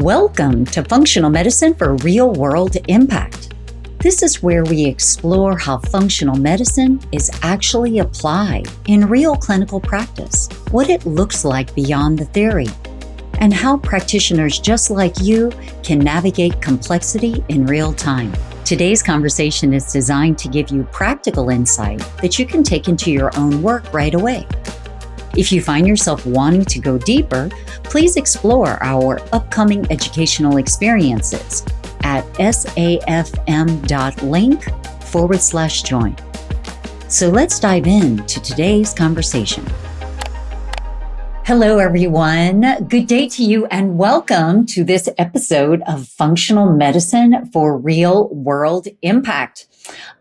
Welcome to Functional Medicine for Real World Impact. This is where we explore how functional medicine is actually applied in real clinical practice, what it looks like beyond the theory, and how practitioners just like you can navigate complexity in real time. Today's conversation is designed to give you practical insight that you can take into your own work right away. If you find yourself wanting to go deeper, please explore our upcoming educational experiences at safm.link/join. So let's dive into today's conversation. Hello, everyone. Good day to you and welcome to this episode of Functional Medicine for Real World Impact.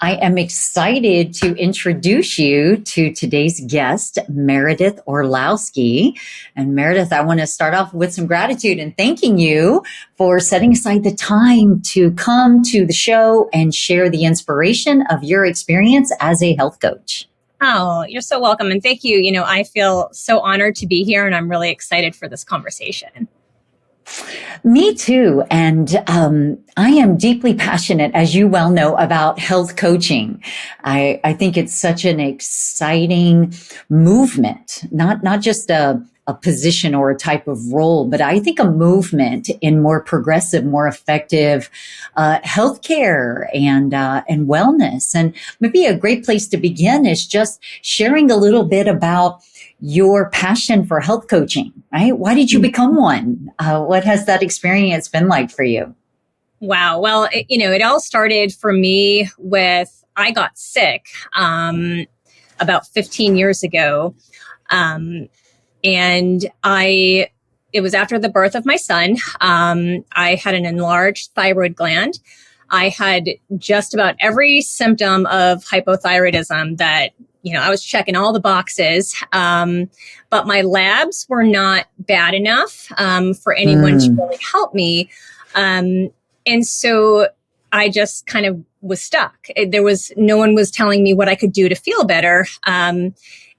I am excited to introduce you to today's guest, Meredith Orlowski. And Meredith, I want to start off with some gratitude and thanking you for setting aside the time to come to the show and share the inspiration of your experience as a health coach. Oh, you're so welcome. And thank you. I feel so honored to be here and I'm really excited for this conversation. Me too. And I am deeply passionate, as you well know, about health coaching. I think it's such an exciting movement, not just a position or a type of role, but I think a movement in more progressive, more effective healthcare and wellness. And maybe a great place to begin is just sharing a little bit about your passion for health coaching, right? Why did you become one? What has that experience been like for you? Wow. Well, it all started for me with, I got sick about 15 years ago. And it was after the birth of my son. I had an enlarged thyroid gland. I had just about every symptom of hypothyroidism that I was checking all the boxes, but my labs were not bad enough for anyone to really help me. And so I just kind of was stuck. No one was telling me what I could do to feel better.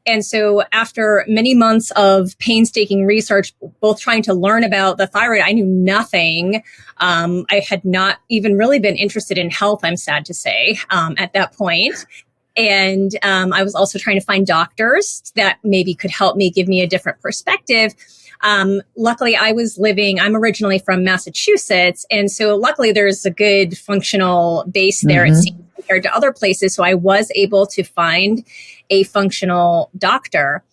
And so after many months of painstaking research, both trying to learn about the thyroid, I knew nothing. I had not even really been interested in health, I'm sad to say, at that point. And I was also trying to find doctors that maybe could help me, give me a different perspective. Luckily, I'm originally from Massachusetts. And so luckily, there's a good functional base there, it seems, compared to other places. So I was able to find a functional doctor.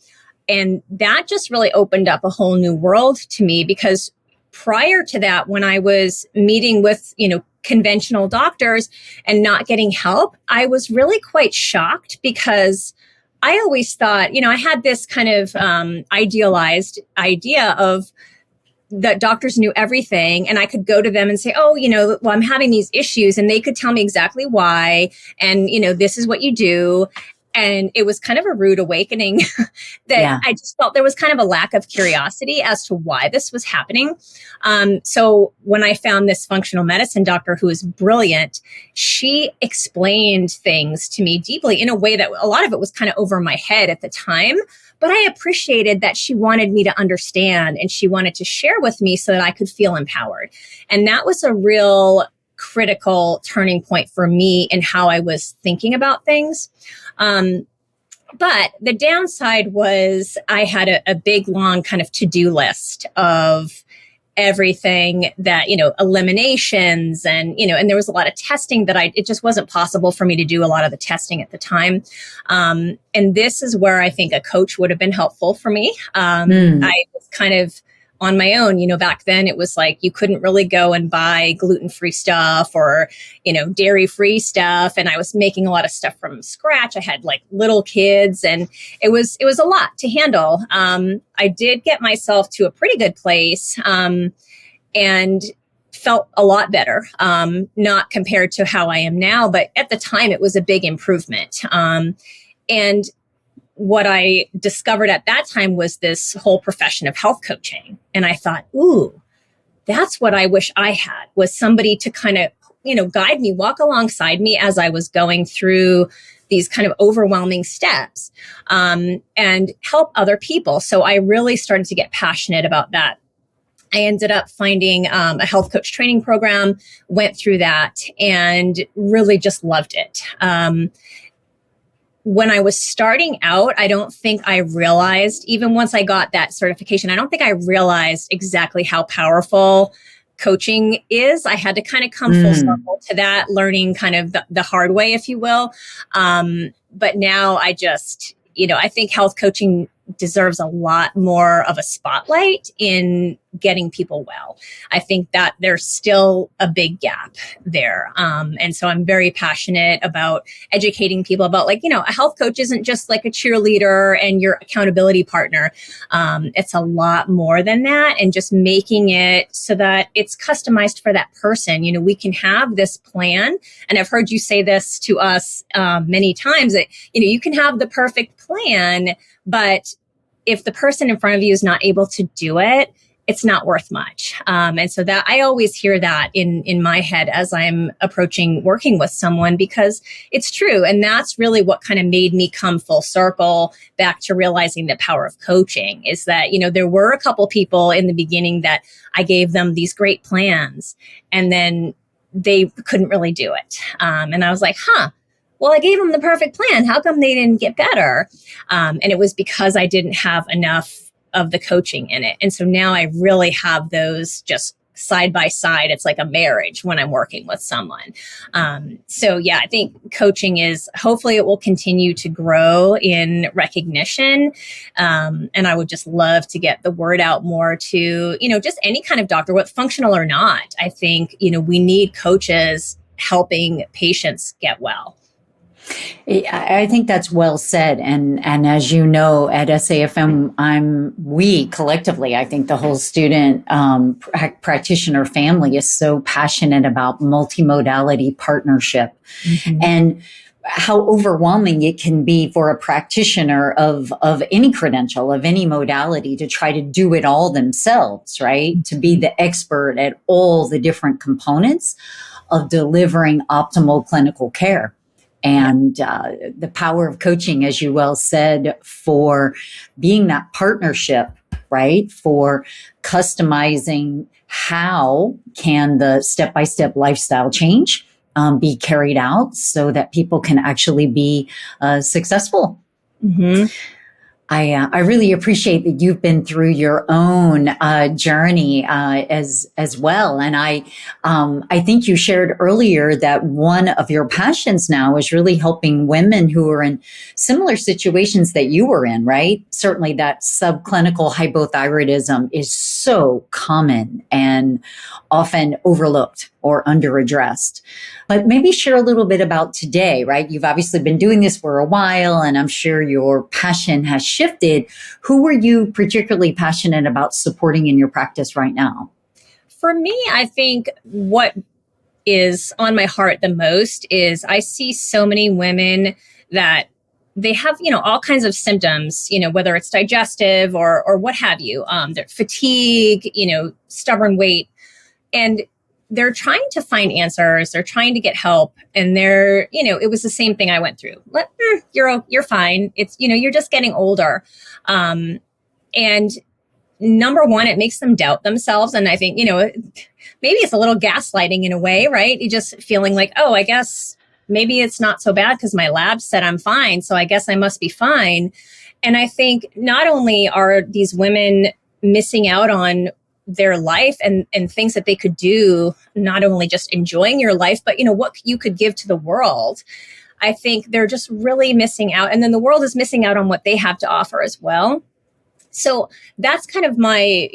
And that just really opened up a whole new world to me, because prior to that, when I was meeting with, conventional doctors and not getting help, I was really quite shocked, because I always thought, I had this kind of idealized idea of that doctors knew everything and I could go to them and say, well, I'm having these issues, and they could tell me exactly why. And, this is what you do. And it was kind of a rude awakening that I just felt there was kind of a lack of curiosity as to why this was happening. So when I found this functional medicine doctor who was brilliant, she explained things to me deeply in a way that a lot of it was kind of over my head at the time. But I appreciated that she wanted me to understand and she wanted to share with me so that I could feel empowered. And that was a real critical turning point for me in how I was thinking about things. But the downside was I had a big, long kind of to-do list of everything that, eliminations and there was a lot of testing that it just wasn't possible for me to do a lot of the testing at the time. And this is where I think a coach would have been helpful for me. I was kind of on my own. Back then it was like you couldn't really go and buy gluten-free stuff or, dairy-free stuff. And I was making a lot of stuff from scratch. I had like little kids and it was a lot to handle. I did get myself to a pretty good place and felt a lot better, not compared to how I am now, but at the time it was a big improvement. And what I discovered at that time was this whole profession of health coaching. And I thought, ooh, that's what I wish I had, was somebody to kind of, guide me, walk alongside me as I was going through these kind of overwhelming steps, and help other people. So I really started to get passionate about that. I ended up finding a health coach training program, went through that, and really just loved it. When I was starting out, I don't think I realized, even once I got that certification, I don't think I realized exactly how powerful coaching is. I had to kind of come full circle to that, learning kind of the hard way, if you will. But now I just, I think health coaching deserves a lot more of a spotlight in getting people well. I think that there's still a big gap there. And so I'm very passionate about educating people about, like, a health coach isn't just like a cheerleader and your accountability partner. It's a lot more than that, and just making it so that it's customized for that person. We can have this plan. And I've heard you say this to us many times, that, you can have the perfect plan, but if the person in front of you is not able to do it, it's not worth much. And so that I always hear that in my head as I'm approaching working with someone, because it's true. And that's really what kind of made me come full circle back to realizing the power of coaching, is that, there were a couple people in the beginning that I gave them these great plans, and then they couldn't really do it. And I was like, well, I gave them the perfect plan. How come they didn't get better? And it was because I didn't have enough of the coaching in it. And so now I really have those just side by side. It's like a marriage when I'm working with someone. So yeah, I think coaching is, hopefully it will continue to grow in recognition. And I would just love to get the word out more to, just any kind of doctor, what functional or not. I think, we need coaches helping patients get well. I think that's well said. And as you know, at SAFM, we collectively, I think the whole student practitioner family is so passionate about multimodality partnership, and how overwhelming it can be for a practitioner of any credential, of any modality, to try to do it all themselves, right? To be the expert at all the different components of delivering optimal clinical care. And the power of coaching, as you well said, for being that partnership, right? For customizing how can the step-by-step lifestyle change be carried out so that people can actually be successful. I really appreciate that you've been through your own journey as well, and I think you shared earlier that one of your passions now is really helping women who are in similar situations that you were in, right? Certainly, that subclinical hypothyroidism is so common and often overlooked or underaddressed. But maybe share a little bit about today, right? You've obviously been doing this for a while, and I'm sure your passion has shifted. Who are you particularly passionate about supporting in your practice right now? For me, I think what is on my heart the most is I see so many women that they have, all kinds of symptoms, whether it's digestive or what have you, their fatigue, stubborn weight, and they're trying to find answers. They're trying to get help. And it was the same thing I went through. You're fine. It's, you're just getting older. And number one, it makes them doubt themselves. And I think, maybe it's a little gaslighting in a way, right? You just feeling like, oh, I guess maybe it's not so bad because my lab said I'm fine. So I guess I must be fine. And I think not only are these women missing out on their life and things that they could do, not only just enjoying your life, but, what you could give to the world. I think they're just really missing out. And then the world is missing out on what they have to offer as well. So that's kind of my,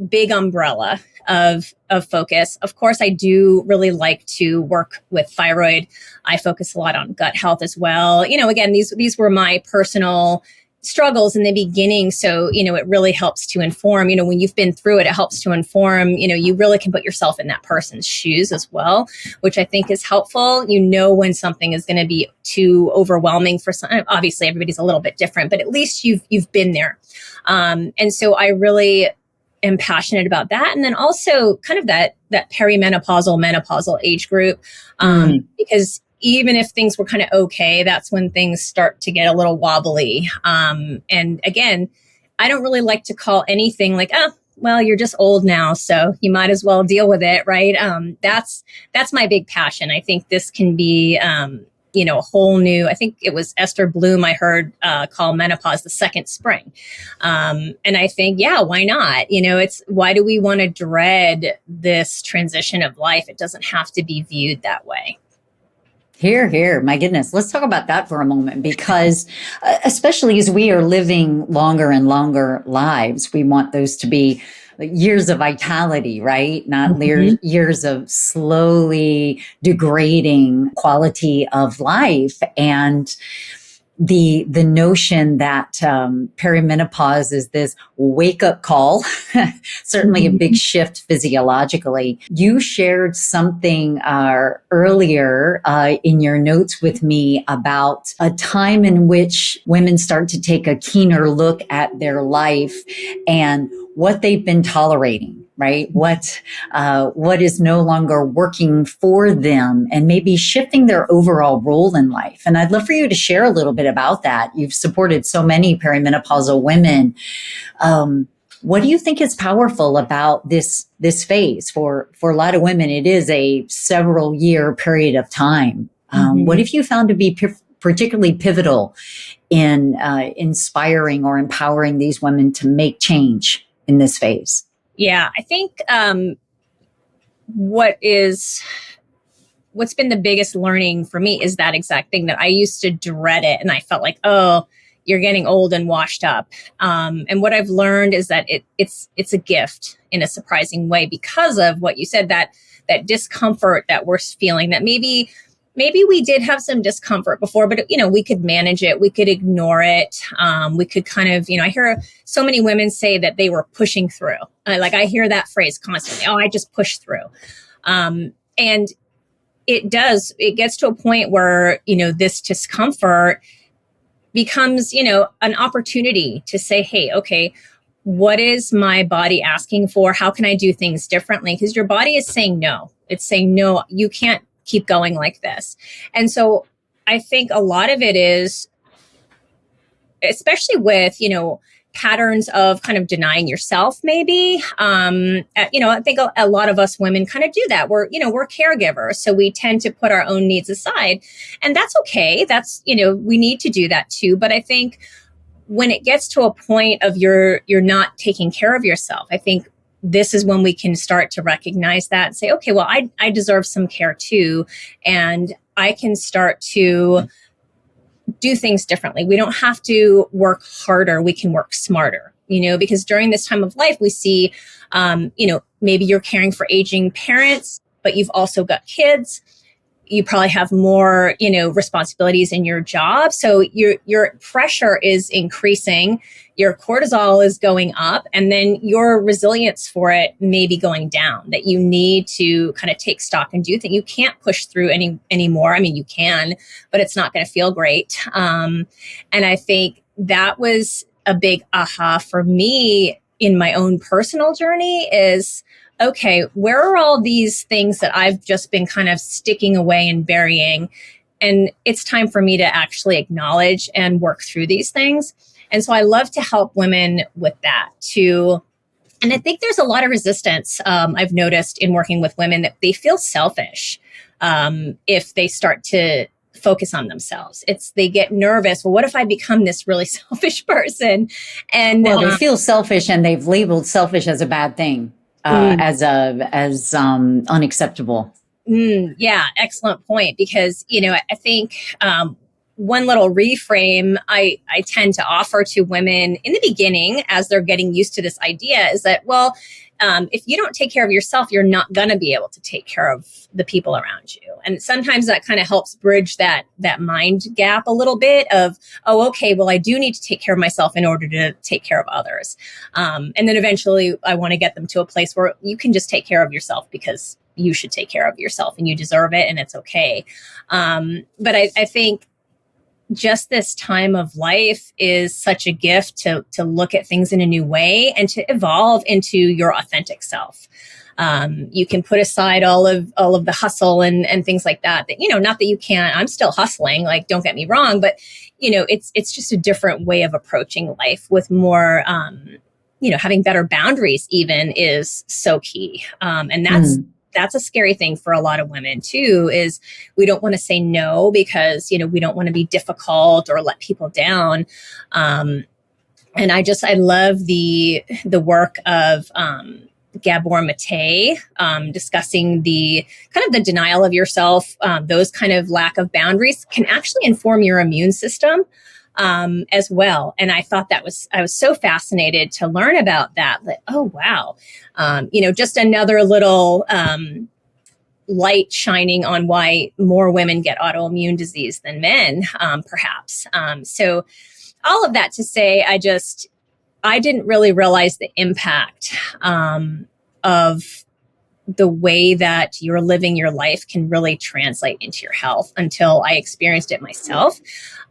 big umbrella of focus. Of course, I do really like to work with thyroid. I focus a lot on gut health as well. Again, these were my personal struggles in the beginning. So, it really helps to inform, when you've been through it, it helps to inform, you really can put yourself in that person's shoes as well, which I think is helpful. When something is going to be too overwhelming for some, obviously everybody's a little bit different, but at least you've been there. And so I really am passionate about that. And then also kind of that perimenopausal, menopausal age group, because even if things were kind of okay, that's when things start to get a little wobbly. And again, I don't really like to call anything like, well, you're just old now, so you might as well deal with it, right? That's my big passion. I think this can be, a whole new, I think it was Esther Bloom I heard call menopause the second spring. And I think, yeah, why not? Why do we want to dread this transition of life? It doesn't have to be viewed that way. Here, here. My goodness. Let's talk about that for a moment, because especially as we are living longer and longer lives, we want those to be years of vitality, right? Not years of slowly degrading quality of life. And the notion that perimenopause is this wake up call, certainly a big shift physiologically. You shared something earlier in your notes with me about a time in which women start to take a keener look at their life and what they've been tolerating, right? What is no longer working for them, and maybe shifting their overall role in life. And I'd love for you to share a little bit about that. You've supported so many perimenopausal women. What do you think is powerful about this phase? For a lot of women, it is a several year period of time. What have you found to be particularly pivotal in inspiring or empowering these women to make change in this phase? Yeah, I think what's been the biggest learning for me is that exact thing, that I used to dread it, and I felt like, oh, you're getting old and washed up. And what I've learned is that it's a gift in a surprising way, because of what you said, that discomfort that we're feeling, that maybe we did have some discomfort before, but we could manage it. We could ignore it. We could kind of, I hear so many women say that they were pushing through. I hear that phrase constantly. Oh, I just pushed through. And it gets to a point where, this discomfort becomes, an opportunity to say, hey, okay, what is my body asking for? How can I do things differently? Because your body is saying no. It's saying, no, you can't keep going like this. And so I think a lot of it is, especially with, patterns of kind of denying yourself, maybe. I think a lot of us women kind of do that. We're caregivers. So we tend to put our own needs aside, and that's okay. That's, we need to do that too. But I think when it gets to a point of you're not taking care of yourself, I think this is when we can start to recognize that and say, okay, well, I deserve some care too. And I can start to do things differently. We don't have to work harder. We can work smarter, because during this time of life, we see, maybe you're caring for aging parents, but you've also got kids. You probably have more, responsibilities in your job. So your pressure is increasing, your cortisol is going up, and then your resilience for it may be going down, that you need to kind of take stock and do things. You can't push through anymore. I mean, you can, but it's not going to feel great. And I think that was a big aha for me in my own personal journey is, okay, where are all these things that I've just been kind of sticking away and burying? And it's time for me to actually acknowledge and work through these things. And so I love to help women with that too. And I think there's a lot of resistance I've noticed in working with women, that they feel selfish if they start to focus on themselves. They get nervous. Well, what if I become this really selfish person? And they feel selfish, and they've labeled selfish as a bad thing. As unacceptable. Yeah, excellent point. Because, I think one little reframe I tend to offer to women in the beginning as they're getting used to this idea is that, well, if you don't take care of yourself, you're not going to be able to take care of the people around you. And sometimes that kind of helps bridge that mind gap a little bit of, oh, okay, well, I do need to take care of myself in order to take care of others. And then eventually I want to get them to a place where you can just take care of yourself because you should take care of yourself and you deserve it and it's okay. But I think just this time of life is such a gift to look at things in a new way and to evolve into your authentic self. You can put aside all of the hustle and things like that, not that you can't, I'm still hustling, don't get me wrong, but it's just a different way of approaching life with more, having better boundaries even is so key. And that's a scary thing for a lot of women too, is we don't want to say no because, we don't want to be difficult or let people down. And I love the work of, Gabor Mate, discussing the kind of the denial of yourself, those kind of lack of boundaries can actually inform your immune system as well. And I thought I was so fascinated to learn about that. Like, oh, wow. Just another little light shining on why more women get autoimmune disease than men, perhaps. So all of that to say, I didn't really realize the impact of the way that you're living your life can really translate into your health until I experienced it myself.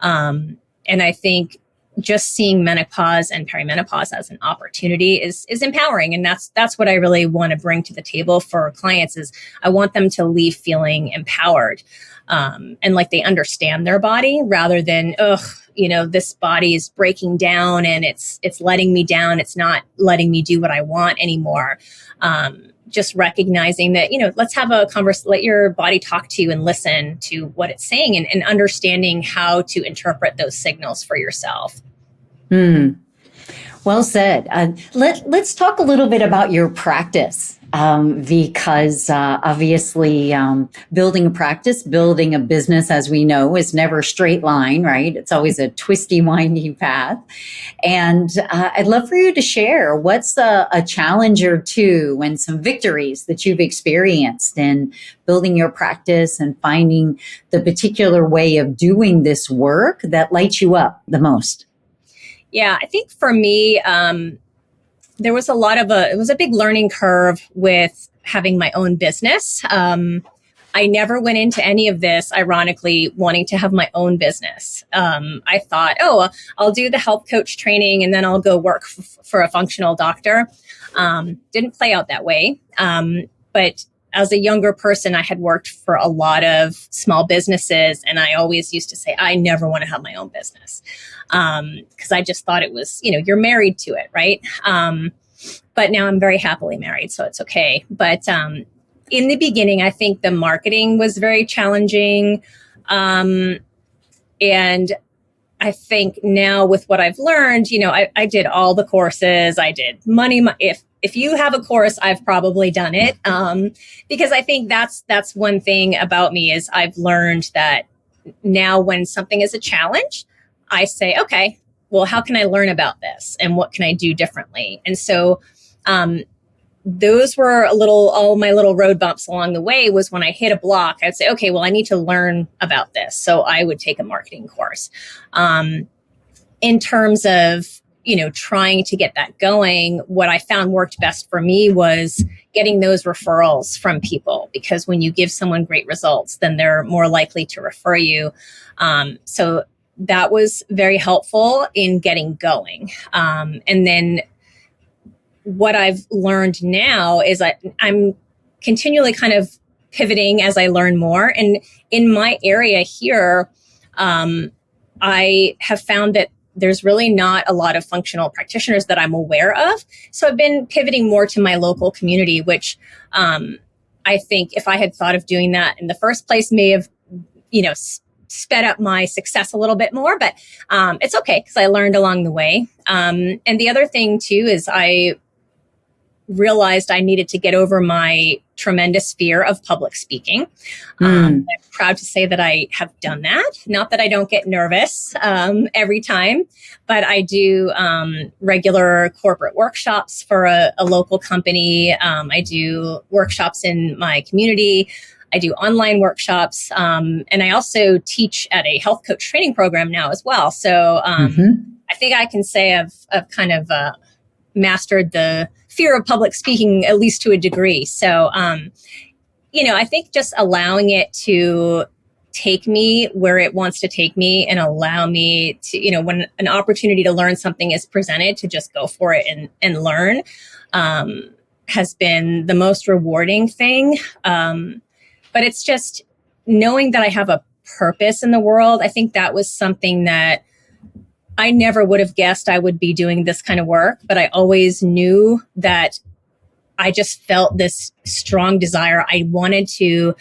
And I think just seeing menopause and perimenopause as an opportunity is empowering. And that's what I really want to bring to the table for clients is I want them to leave feeling empowered. And like they understand their body rather than, this body is breaking down and it's letting me down. It's not letting me do what I want anymore. Just recognizing that, let's have a conversation, let your body talk to you and listen to what it's saying and understanding how to interpret those signals for yourself. Well said. Let's talk a little bit about your practice, because obviously building a practice, building a business, as we know, is never a straight line, right? It's always a twisty, winding path. And I'd love for you to share what's a challenge or two and some victories that you've experienced in building your practice and finding the particular way of doing this work that lights you up the most. Yeah, I think for me, there was it was a big learning curve with having my own business. I never went into any of this, ironically, wanting to have my own business. I thought, I'll do the health coach training and then I'll go work for a functional doctor. Didn't play out that way. But as a younger person, I had worked for a lot of small businesses, and I always used to say, I never want to have my own business. Because I just thought it was, you're married to it, right? But now I'm very happily married, so it's okay. But in the beginning, I think the marketing was very challenging. And I think now with what I've learned, I did all the courses. I did money. If you have a course, I've probably done it. Because I think that's one thing about me is I've learned that now when something is a challenge, I say, okay, well, how can I learn about this and what can I do differently? And so, those were all my little road bumps along the way was when I hit a block, I'd say, okay, well, I need to learn about this. So I would take a marketing course. In terms of, trying to get that going, what I found worked best for me was getting those referrals from people, because when you give someone great results, then they're more likely to refer you. So that was very helpful in getting going. And then what I've learned now is I'm continually kind of pivoting as I learn more. And in my area here, I have found that there's really not a lot of functional practitioners that I'm aware of. So I've been pivoting more to my local community, which I think if I had thought of doing that in the first place may have, sped up my success a little bit more, but it's okay because I learned along the way. And the other thing too is I realized I needed to get over my tremendous fear of public speaking. I'm proud to say that I have done that. Not that I don't get nervous every time, but I do regular corporate workshops for a local company. I do workshops in my community. I do online workshops. And I also teach at a health coach training program now as well. So I think I can say I've kind of mastered the fear of public speaking, at least to a degree. So, I think just allowing it to take me where it wants to take me and allow me to, when an opportunity to learn something is presented, to just go for it and learn, has been the most rewarding thing. But it's just knowing that I have a purpose in the world. I think that was something that I never would have guessed I would be doing this kind of work, but I always knew that I just felt this strong desire. I wanted to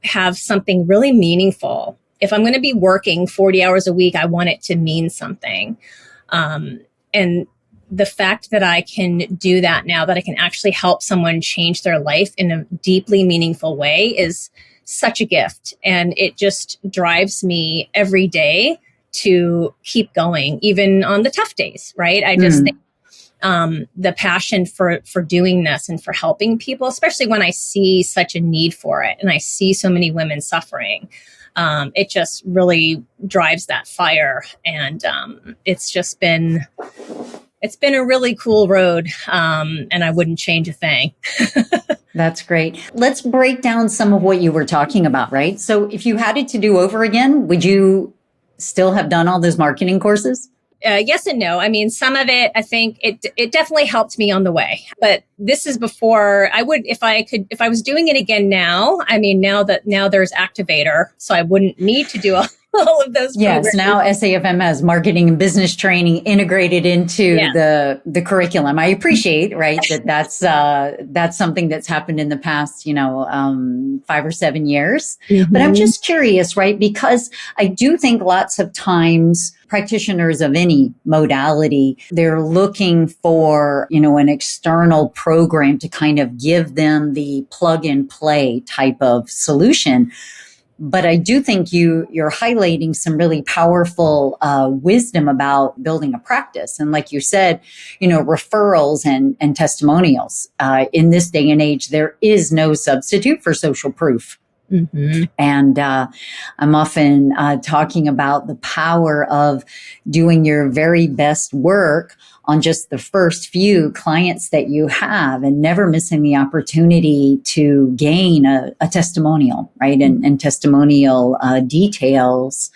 have something really meaningful. If I'm going to be working 40 hours a week, I want it to mean something. And the fact that I can do that now, that I can actually help someone change their life in a deeply meaningful way, is such a gift. And it just drives me every day to keep going, even on the tough days, right? I just think the passion for doing this and for helping people, especially when I see such a need for it and I see so many women suffering, it just really drives that fire. And it's been a really cool road, and I wouldn't change a thing. That's great. Let's break down some of what you were talking about, right? So if you had it to do over again, would you still have done all those marketing courses? Yes and no. I mean, some of it, I think it definitely helped me on the way. But this is before I would, if I was doing it again now, I mean, now there's Activator, so I wouldn't need to do all of those programs. Yes, now SAFM has marketing and business training integrated into the curriculum. I appreciate, right, that's something that's happened in the past, 5 or 7 years. Mm-hmm. But I'm just curious, right, because I do think lots of times practitioners of any modality, they're looking for, an external program to kind of give them the plug and play type of solution. But I do think you're highlighting some really powerful wisdom about building a practice. And like you said, referrals and testimonials. In this day and age, there is no substitute for social proof. Mm-hmm. And I'm often talking about the power of doing your very best work on just the first few clients that you have and never missing the opportunity to gain a testimonial, right? And testimonial details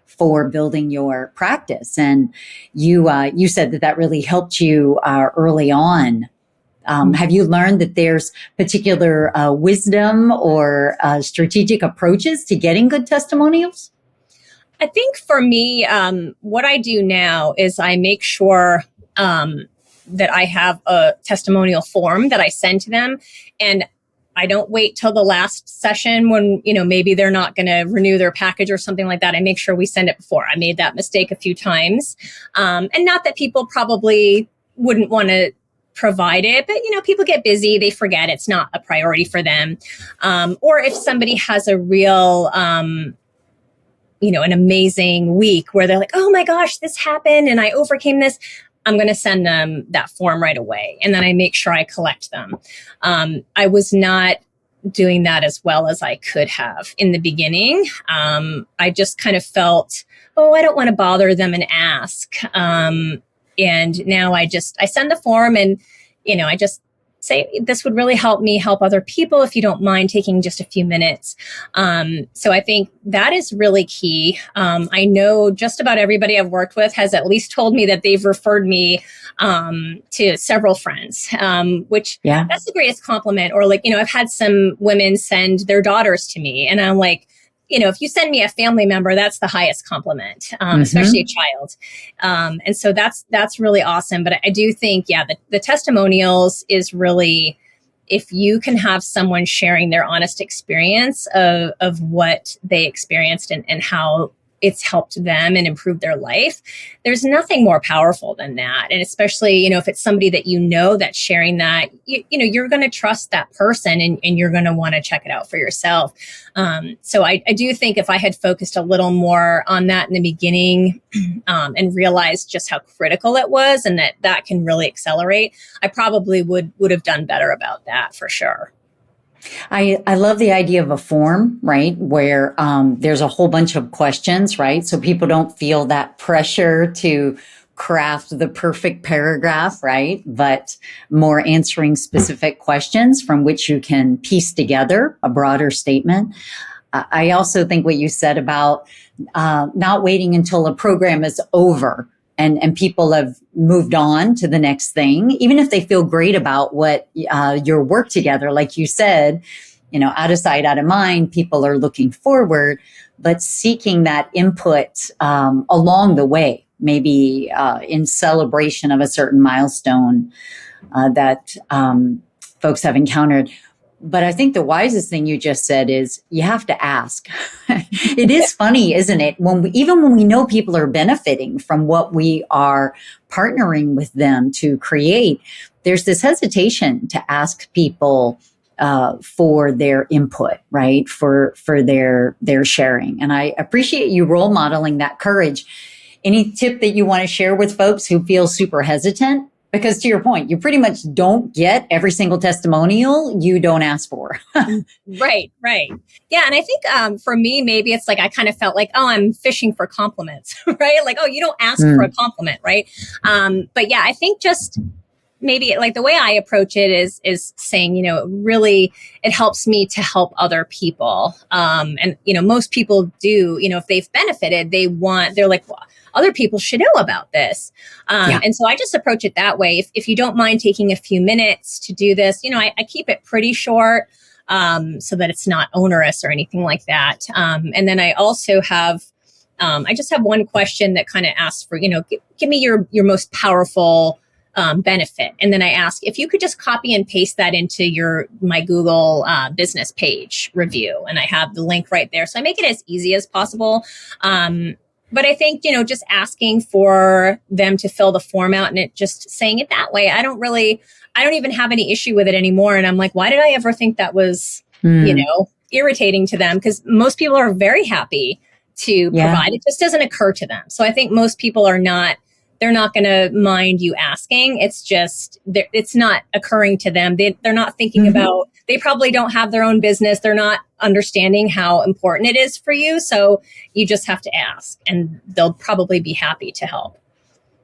for building your practice. And you said that really helped you early on. Have you learned that there's particular wisdom or strategic approaches to getting good testimonials? I think for me, what I do now is I make sure that I have a testimonial form that I send to them, and I don't wait till the last session when, maybe they're not going to renew their package or something like that. I make sure we send it before. I made that mistake a few times. And not that people probably wouldn't want to provide it, but people get busy, they forget, it's not a priority for them. Or if somebody has a real an amazing week where they're like, oh my gosh, this happened and I overcame this, I'm going to send them that form right away. And then I make sure I collect them. I was not doing that as well as I could have in the beginning. I just kind of felt, I don't want to bother them and ask. And now I send the form and, I just say, this would really help me help other people if you don't mind taking just a few minutes. So I think that is really key. I know just about everybody I've worked with has at least told me that they've referred me to several friends, which that's the greatest compliment. Or I've had some women send their daughters to me and I'm like, if you send me a family member, that's the highest compliment, especially a child. And so that's really awesome. But I do think, the testimonials is really, if you can have someone sharing their honest experience of what they experienced and how it's helped them and improved their life, there's nothing more powerful than that. And especially, if it's somebody that that's sharing that, you're going to trust that person and you're going to want to check it out for yourself. So I do think if I had focused a little more on that in the beginning and realized just how critical it was and that can really accelerate, I probably would have done better about that for sure. I love the idea of a form, right, where there's a whole bunch of questions, right? So people don't feel that pressure to craft the perfect paragraph, right? But more answering specific questions from which you can piece together a broader statement. I also think what you said about not waiting until a program is over and people have moved on to the next thing, even if they feel great about what your work together, like you said, out of sight, out of mind, people are looking forward, but seeking that input along the way, maybe in celebration of a certain milestone that folks have encountered. But I think the wisest thing you just said is you have to ask. It is funny, isn't it? Even when we know people are benefiting from what we are partnering with them to create, there's this hesitation to ask people for their input, right? For their sharing. And I appreciate you role modeling that courage. Any tip that you want to share with folks who feel super hesitant? Because to your point, you pretty much don't get every single testimonial you don't ask for. Right. Yeah. And I think for me, maybe it's like I kind of felt like, oh, I'm fishing for compliments, right? Like, oh, you don't ask for a compliment, right? But yeah, I think just maybe like the way I approach it is saying, really, it helps me to help other people. And, most people do, if they've benefited, they're like, well, other people should know about this. And so I just approach it that way. If you don't mind taking a few minutes to do this, I keep it pretty short so that it's not onerous or anything like that. And then I also have, I just have one question that kind of asks for, give me your most powerful benefit. And then I ask if you could just copy and paste that into my Google business page review. And I have the link right there. So I make it as easy as possible. But I think, just asking for them to fill the form out and it just saying it that way, I don't even have any issue with it anymore. And I'm like, why did I ever think that was, irritating to them? Because most people are very happy to provide. It just doesn't occur to them. So I think most people they're not going to mind you asking. It's just, it's not occurring to them. They're not thinking about, they probably don't have their own business. They're not understanding how important it is for you. So you just have to ask and they'll probably be happy to help.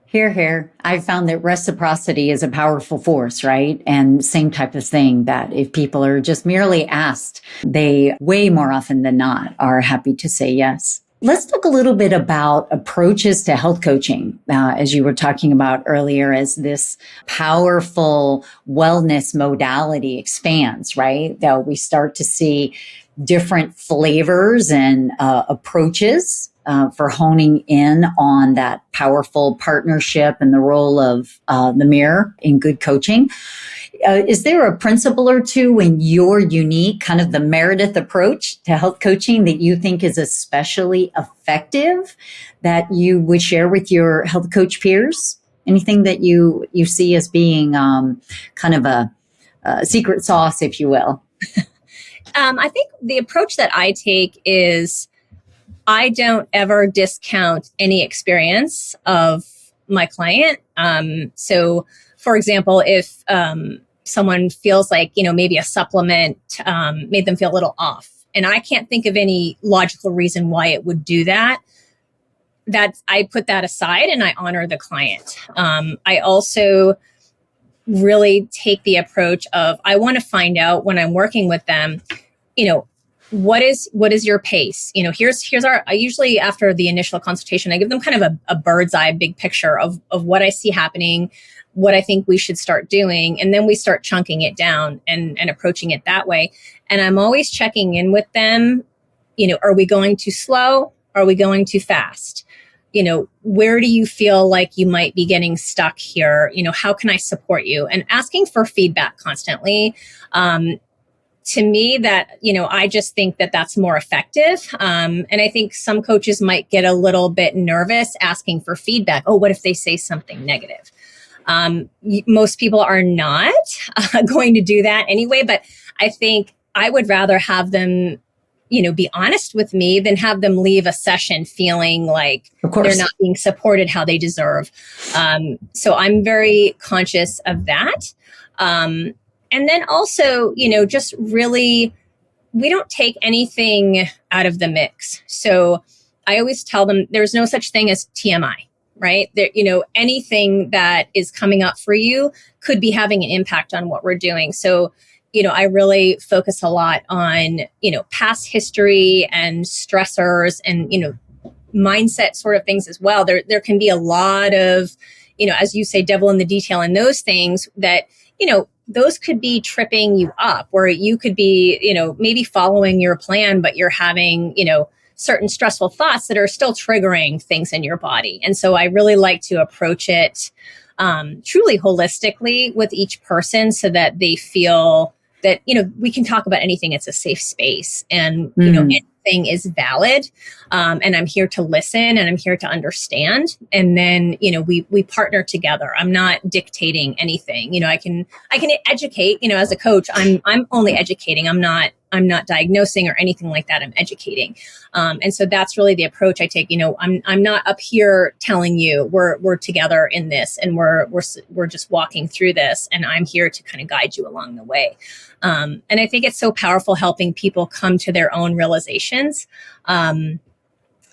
Hear, hear. I've found that reciprocity is a powerful force, right? And same type of thing that if people are just merely asked, they way more often than not are happy to say yes. Let's talk a little bit about approaches to health coaching, as you were talking about earlier, as this powerful wellness modality expands, right? That we start to see different flavors and approaches for honing in on that powerful partnership and the role of the mirror in good coaching. Is there a principle or two in your unique kind of the Meredith approach to health coaching that you think is especially effective that you would share with your health coach peers? Anything that you see as being kind of a secret sauce, if you will? I think the approach that I take is I don't ever discount any experience of my client. So, for example, if someone feels like, maybe a supplement made them feel a little off, and I can't think of any logical reason why it would do that, I put that aside and I honor the client. I also really take the approach of I want to find out when I'm working with them, what is your pace? Here's I usually after the initial consultation, I give them kind of a bird's eye big picture of what I see happening, what I think we should start doing. And then we start chunking it down and approaching it that way. And I'm always checking in with them. Are we going too slow? Are we going too fast? Where do you feel like you might be getting stuck here? How can I support you? And asking for feedback constantly. To me, that, I just think that that's more effective. And I think some coaches might get a little bit nervous asking for feedback. Oh, what if they say something negative? Most people are not going to do that anyway, but I think I would rather have them, be honest with me than have them leave a session feeling like they're not being supported how they deserve. So I'm very conscious of that. And then also, just really, we don't take anything out of the mix. So I always tell them there's no such thing as TMI, right? There, anything that is coming up for you could be having an impact on what we're doing. So, I really focus a lot on, past history and stressors and, mindset sort of things as well. There can be a lot of, as you say, devil in the detail and those things that, those could be tripping you up where you could be, maybe following your plan, but you're having, certain stressful thoughts that are still triggering things in your body. And so I really like to approach it truly holistically with each person so that they feel that, we can talk about anything. It's a safe space, and, anything is valid. And I'm here to listen, and I'm here to understand. And then, we partner together. I'm not dictating anything. I can educate, as a coach, I'm only educating. I'm not diagnosing or anything like that. I'm educating. And so that's really the approach I take. I'm not up here telling you we're together in this, and we're just walking through this, and I'm here to kind of guide you along the way. And I think it's so powerful helping people come to their own realizations.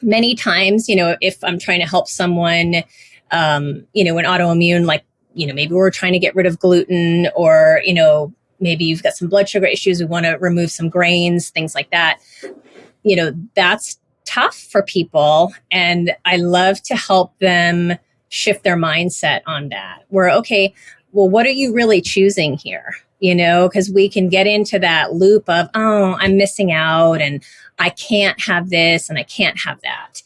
Many times, if I'm trying to help someone, in autoimmune, like, maybe we're trying to get rid of gluten, or, maybe you've got some blood sugar issues, we want to remove some grains, things like that. That's tough for people. And I love to help them shift their mindset on that. Where, okay, well, what are you really choosing here? Because we can get into that loop of, oh, I'm missing out, and I can't have this and I can't have that,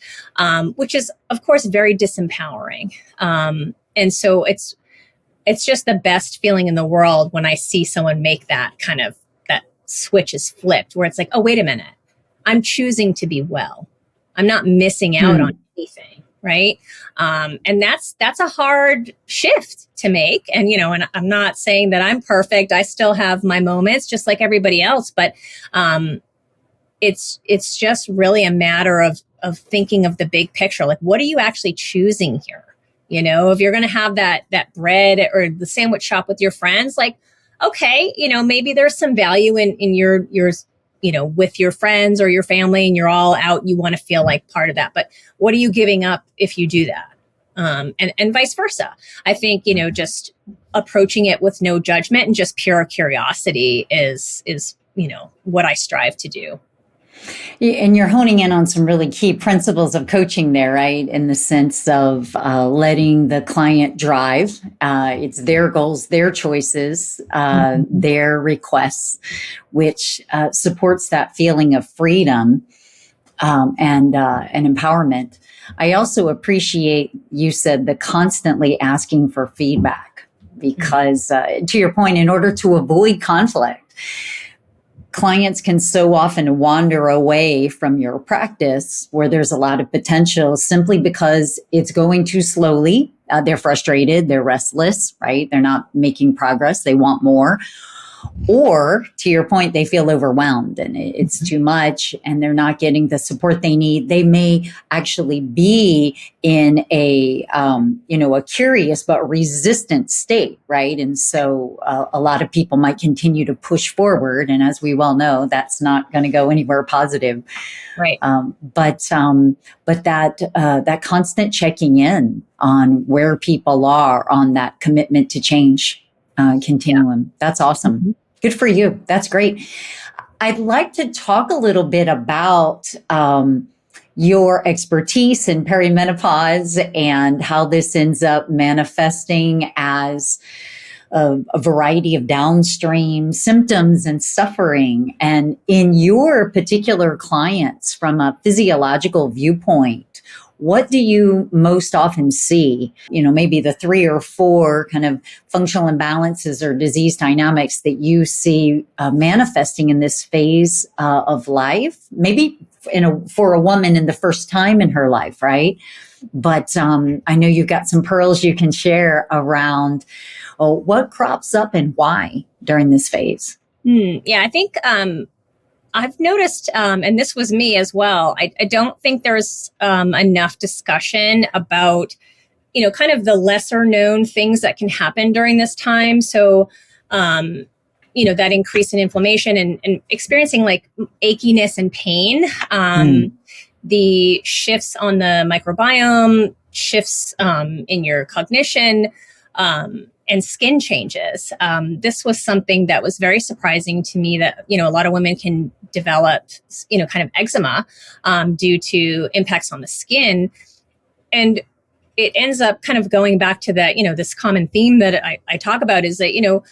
which is, of course, very disempowering. And so it's just the best feeling in the world when I see someone make that switch is flipped, where it's like, oh, wait a minute, I'm choosing to be well. I'm not missing out on anything. Right. And that's a hard shift to make. And, and I'm not saying that I'm perfect. I still have my moments just like everybody else, but, it's just really a matter of thinking of the big picture. Like, what are you actually choosing here? If you're going to have that bread or the sandwich shop with your friends, like, okay, maybe there's some value in your with your friends or your family, and you're all out, you want to feel like part of that. But what are you giving up if you do that? And vice versa. I think, just approaching it with no judgment and just pure curiosity is what I strive to do. And you're honing in on some really key principles of coaching there, right? In the sense of letting the client drive. It's their goals, their choices, their requests, which supports that feeling of freedom and empowerment. I also appreciate, you said, the constantly asking for feedback, because to your point, in order to avoid conflict, clients can so often wander away from your practice where there's a lot of potential simply because it's going too slowly. They're frustrated, they're restless, right? They're not making progress, they want more. Or, to your point, they feel overwhelmed and it's too much and they're not getting the support they need. They may actually be in a curious but resistant state, right? And so a lot of people might continue to push forward. And as we well know, that's not going to go anywhere positive. Right. But that constant checking in on where people are on that commitment to change continuum. That's awesome. Mm-hmm. Good for you. That's great. I'd like to talk a little bit about your expertise in perimenopause and how this ends up manifesting as a variety of downstream symptoms and suffering. And in your particular clients, from a physiological viewpoint, what do you most often see? Maybe the 3 or 4 kind of functional imbalances or disease dynamics that you see manifesting in this phase of life, maybe for a woman in the first time in her life, right? But I know you've got some pearls you can share around what crops up and why during this phase. Yeah, I think I've noticed, and this was me as well, I don't think there's enough discussion about, kind of the lesser known things that can happen during this time. So, that increase in inflammation and experiencing like achiness and pain, the shifts on the microbiome, shifts in your cognition, and skin changes. This was something that was very surprising to me that, a lot of women can develop, kind of eczema due to impacts on the skin. And it ends up kind of going back to that, this common theme that I talk about is that,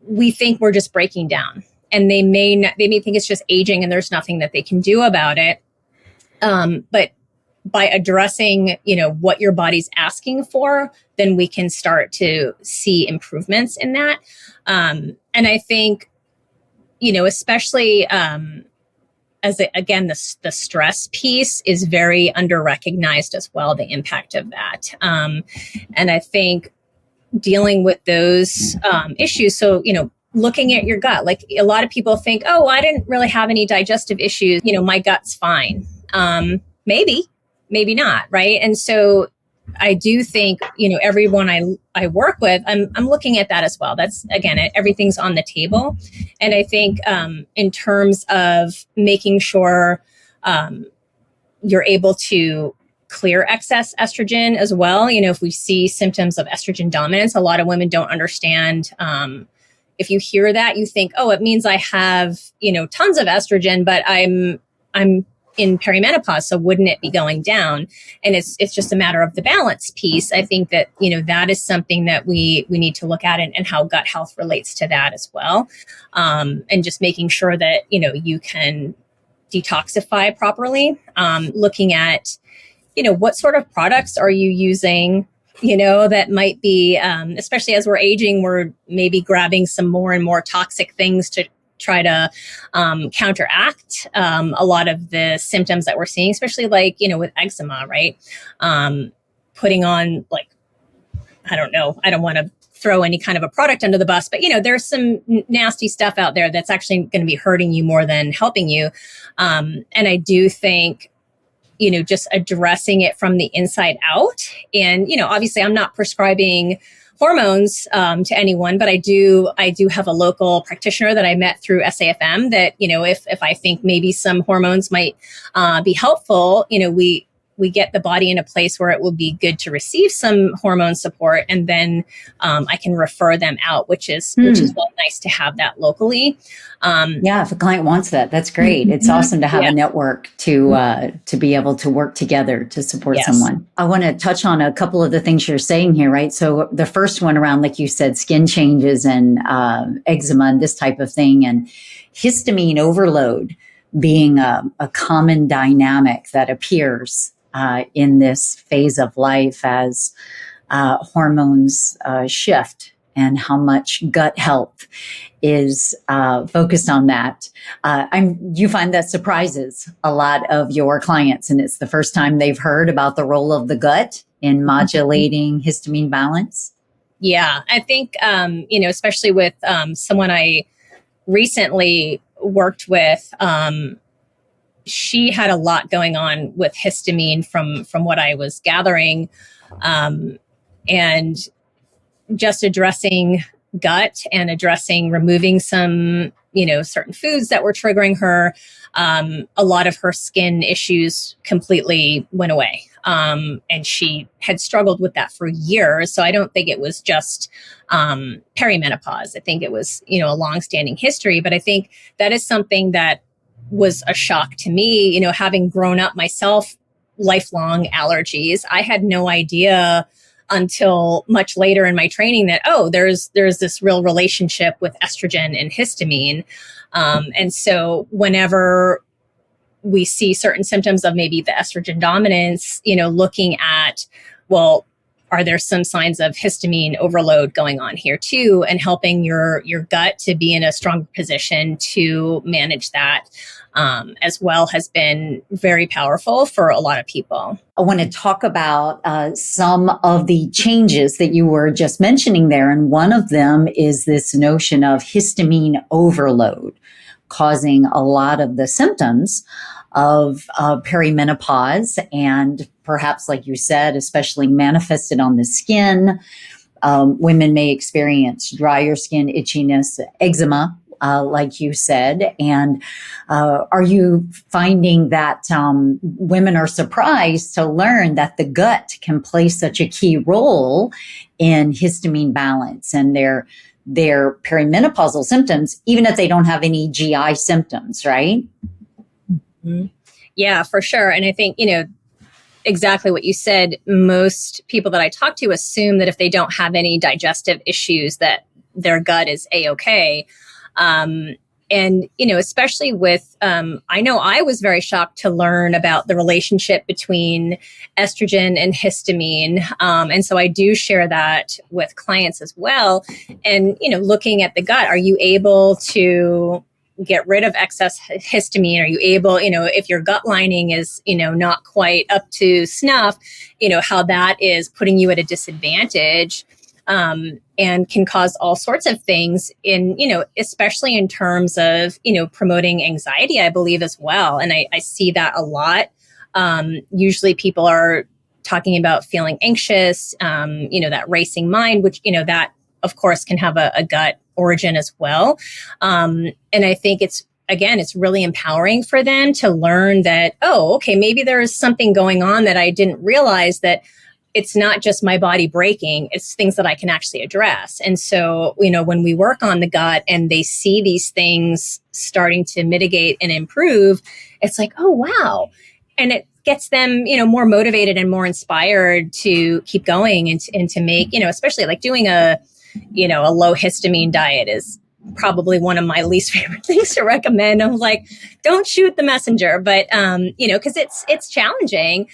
we think we're just breaking down, and they may think it's just aging and there's nothing that they can do about it. But by addressing, what your body's asking for, then we can start to see improvements in that. And I think, especially again, the stress piece is very under-recognized as well, the impact of that. And I think dealing with those issues. So, looking at your gut, like a lot of people think, oh, I didn't really have any digestive issues. My gut's fine. Maybe not. Right. And so I do think, everyone I work with, I'm looking at that as well. That's, again, everything's on the table. And I think in terms of making sure you're able to clear excess estrogen as well. If we see symptoms of estrogen dominance, a lot of women don't understand. If you hear that, you think, oh, it means I have, tons of estrogen, but I'm in perimenopause, so wouldn't it be going down? And it's just a matter of the balance piece. I think that, that is something that we need to look at, and how gut health relates to that as well. And just making sure that, you can detoxify properly, looking at, what sort of products are you using, that might be, especially as we're aging, we're maybe grabbing some more and more toxic things to try to counteract a lot of the symptoms that we're seeing, especially like, with eczema, right? Putting on, like, I don't know, I don't want to throw any kind of a product under the bus, but there's some nasty stuff out there that's actually going to be hurting you more than helping you. And I do think, just addressing it from the inside out. And, obviously I'm not prescribing hormones to anyone, but I do have a local practitioner that I met through SAFM that, if I think maybe some hormones might be helpful, we get the body in a place where it will be good to receive some hormone support, and then I can refer them out, which is really nice to have that locally. Yeah, if a client wants that, that's great. It's awesome to have a network to be able to work together to support someone. I want to touch on a couple of the things you're saying here, right? So the first one around, like you said, skin changes and eczema and this type of thing, and histamine overload being a common dynamic that appears in this phase of life as hormones shift, and how much gut health is focused on that. You find that surprises a lot of your clients, and it's the first time they've heard about the role of the gut in modulating histamine balance. Yeah, I think, especially with someone I recently worked with, she had a lot going on with histamine from what I was gathering. And just addressing gut and removing some, certain foods that were triggering her, a lot of her skin issues completely went away. And she had struggled with that for years. So I don't think it was just perimenopause. I think it was, a longstanding history. But I think that is something that was a shock to me, having grown up myself, lifelong allergies. I had no idea until much later in my training that, there's this real relationship with estrogen and histamine. And so whenever we see certain symptoms of maybe the estrogen dominance, looking at, well, are there some signs of histamine overload going on here too, and helping your gut to be in a stronger position to manage that as well has been very powerful for a lot of people. I want to talk about some of the changes that you were just mentioning there. And one of them is this notion of histamine overload causing a lot of the symptoms of perimenopause, and perhaps, like you said, especially manifested on the skin. Women may experience drier skin, itchiness, eczema, like you said. And are you finding that women are surprised to learn that the gut can play such a key role in histamine balance and their perimenopausal symptoms, even if they don't have any GI symptoms, right? Mm-hmm. Yeah, for sure. And I think, exactly what you said, most people that I talk to assume that if they don't have any digestive issues, that their gut is A-okay. And And, especially with, I know I was very shocked to learn about the relationship between estrogen and histamine. And so I do share that with clients as well. And, looking at the gut, are you able to get rid of excess histamine? Are you able, if your gut lining is, not quite up to snuff, how that is putting you at a disadvantage, and can cause all sorts of things in, especially in terms of, promoting anxiety, I believe as well. And I see that a lot. Usually people are talking about feeling anxious, that racing mind, which, that of course can have a gut origin as well. And I think it's really empowering for them to learn that, oh, okay, maybe there's something going on that I didn't realize, that it's not just my body breaking, it's things that I can actually address. And so, when we work on the gut and they see these things starting to mitigate and improve, it's like, oh, wow. And it gets them, more motivated and more inspired to keep going and to make, especially like doing a low histamine diet is probably one of my least favorite things to recommend. I'm like, don't shoot the messenger, but, cause it's challenging.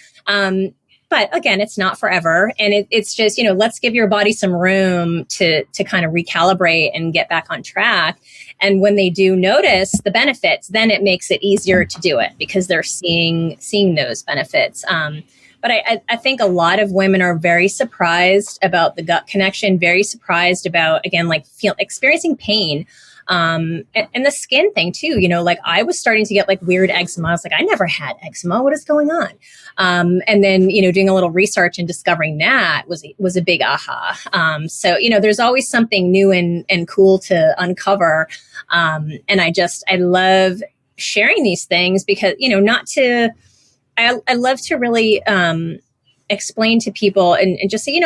But again, it's not forever. And it's just, let's give your body some room to kind of recalibrate and get back on track. And when they do notice the benefits, then it makes it easier to do it because they're seeing those benefits. But I think a lot of women are very surprised about the gut connection, very surprised about, again, like experiencing pain. And the skin thing too, like I was starting to get like weird eczema. I was like, I never had eczema. What is going on? And then, doing a little research and discovering that was a big aha. So, there's always something new and cool to uncover. And I love sharing these things because, I love to really, explain to people and just say,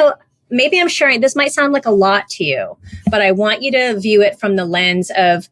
maybe I'm sharing, this might sound like a lot to you, but I want you to view it from the lens of,